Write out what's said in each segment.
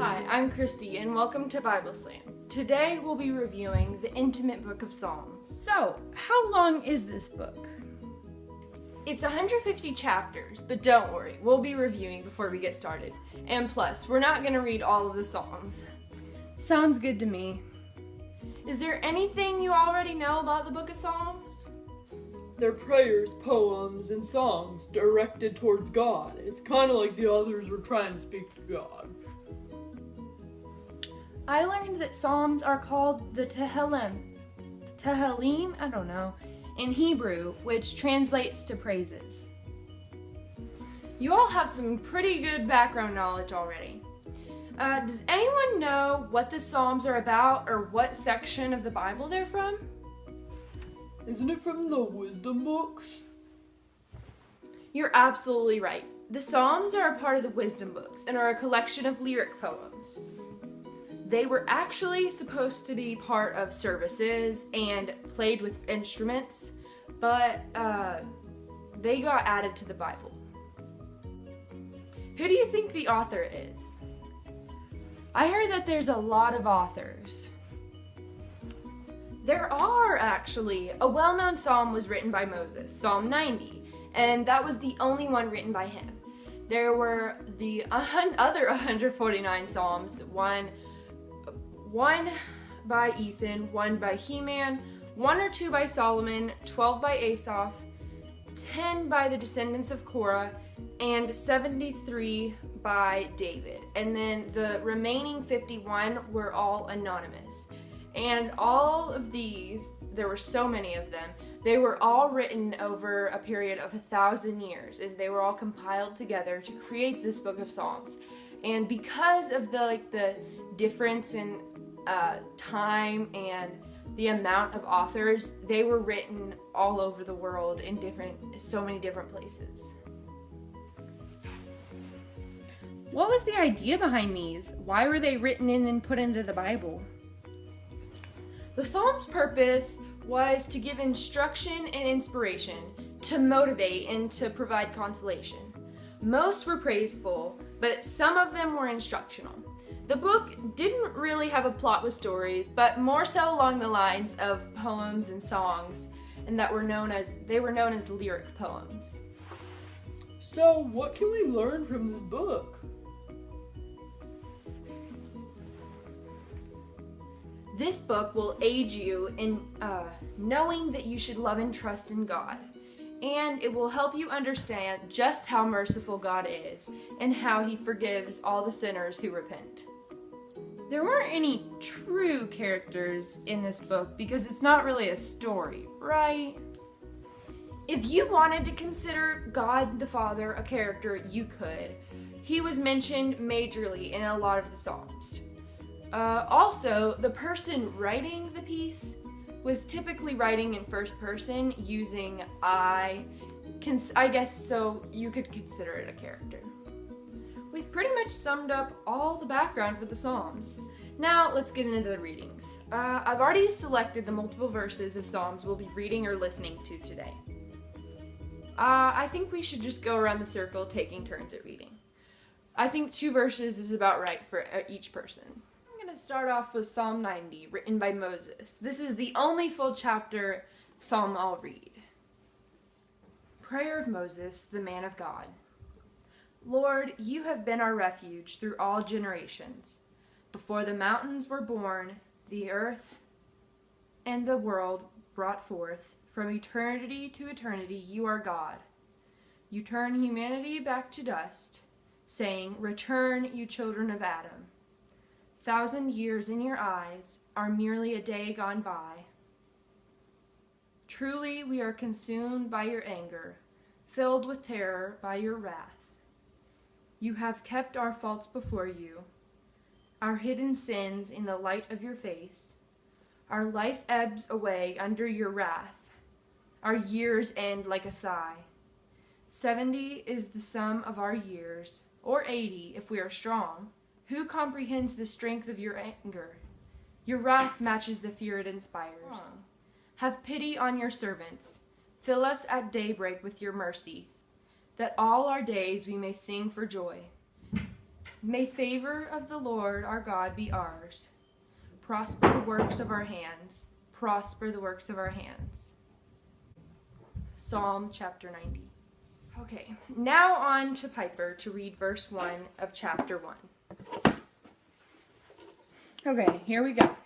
Hi, I'm Christy, and welcome to Bible Slam. Today we'll be reviewing the Intimate Book of Psalms. So, how long is this book? It's 150 chapters, but don't worry, we'll be reviewing before we get started. And plus, we're not going to read all of the Psalms. Sounds good to me. Is there anything you already know about the Book of Psalms? They're prayers, poems, and songs directed towards God. It's kind of like the authors were trying to speak to God. I learned that Psalms are called the Tehillim, in Hebrew, which translates to praises. You all have some pretty good background knowledge already. Does anyone know what the Psalms are about or what section of the Bible they're from? Isn't it from the wisdom books? You're absolutely right. The Psalms are a part of the wisdom books and are a collection of lyric poems. They were actually supposed to be part of services and played with instruments, but they got added to the Bible. Who do you think the author is? I heard that there's a lot of authors. There are actually. A well-known psalm was written by Moses, Psalm 90, and that was the only one written by him. There were the other 149 psalms, one by Ethan, one by Heman, 1 or 2 by Solomon, 12 by Asaph, 10 by the descendants of Korah, and 73 by David. And then the remaining 51 were all anonymous. And all of these, there were so many of them, they were all written over a period of 1,000 years, and they were all compiled together to create this book of Psalms. And because of the difference in time and the amount of authors, they were written all over the world in so many different places. What was the idea behind these? Why were they written and then put into the Bible? The Psalms' purpose was to give instruction and inspiration, to motivate and to provide consolation. Most were praiseful, but some of them were instructional. The book didn't really have a plot with stories, but more so along the lines of poems and songs, and they were known as lyric poems. So, what can we learn from this book? This book will aid you in knowing that you should love and trust in God, and it will help you understand just how merciful God is and how He forgives all the sinners who repent. There weren't any true characters in this book because it's not really a story, right? If you wanted to consider God the Father a character, you could. He was mentioned majorly in a lot of the Psalms. Also, the person writing the piece was typically writing in first person using I guess, so you could consider it a character. We've pretty much summed up all the background for the Psalms. Now let's get into the readings. I've already selected the multiple verses of Psalms we'll be reading or listening to today. I think we should just go around the circle taking turns at reading. I think 2 verses is about right for each person. I'm going to start off with Psalm 90, written by Moses. This is the only full chapter psalm I'll read. Prayer of Moses, the man of God. Lord, you have been our refuge through all generations. Before the mountains were born, the earth and the world brought forth, from eternity to eternity, you are God. You turn humanity back to dust, saying, "Return, you children of Adam." 1,000 years in your eyes are merely a day gone by. Truly, we are consumed by your anger, filled with terror by your wrath. You have kept our faults before you, our hidden sins in the light of your face. Our life ebbs away under your wrath. Our years end like a sigh. 70 is the sum of our years, or 80 if we are strong. Who comprehends the strength of your anger? Your wrath matches the fear it inspires. Have pity on your servants. Fill us at daybreak with your mercy, that all our days we may sing for joy. May favor of the Lord our God be ours. Prosper the works of our hands. Prosper the works of our hands. Psalm chapter 90. Okay, now on to Piper to read verse 1 of chapter 1. Okay, here we go.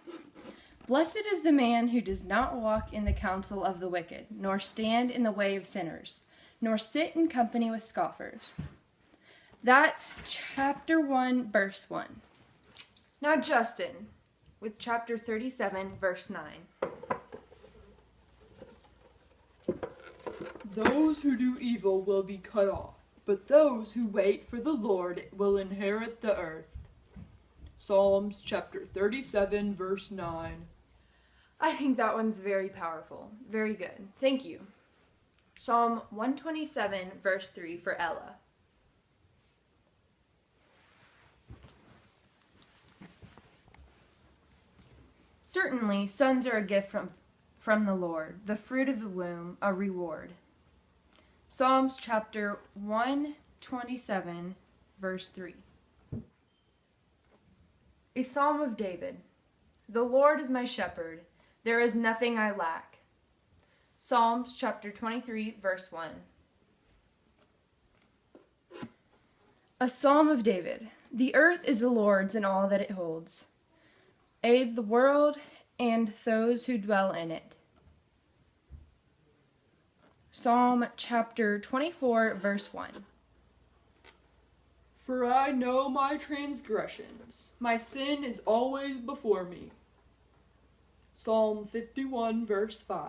Blessed is the man who does not walk in the counsel of the wicked, nor stand in the way of sinners, nor sit in company with scoffers. That's chapter 1, verse 1. Now Justin, with chapter 37, verse 9. Those who do evil will be cut off, but those who wait for the Lord will inherit the earth. Psalms chapter 37, verse 9. I think that one's very powerful. Very good. Thank you. Psalm 127, verse 3 for Ella. Certainly, sons are a gift from the Lord, the fruit of the womb, a reward. Psalms chapter 127, verse 3. A psalm of David. The Lord is my shepherd. There is nothing I lack. Psalms chapter 23, verse 1. A psalm of David. The earth is the Lord's and all that it holds. Aid the world and those who dwell in it. Psalm chapter 24, verse 1. For I know my transgressions. My sin is always before me. Psalm 51, verse 5.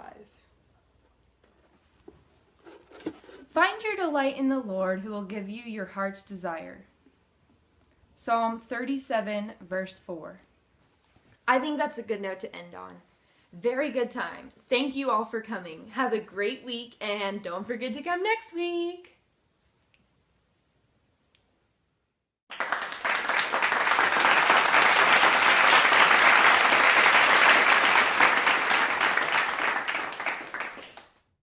Find your delight in the Lord, who will give you your heart's desire. Psalm 37, verse 4. I think that's a good note to end on. Very good time. Thank you all for coming. Have a great week, and don't forget to come next week.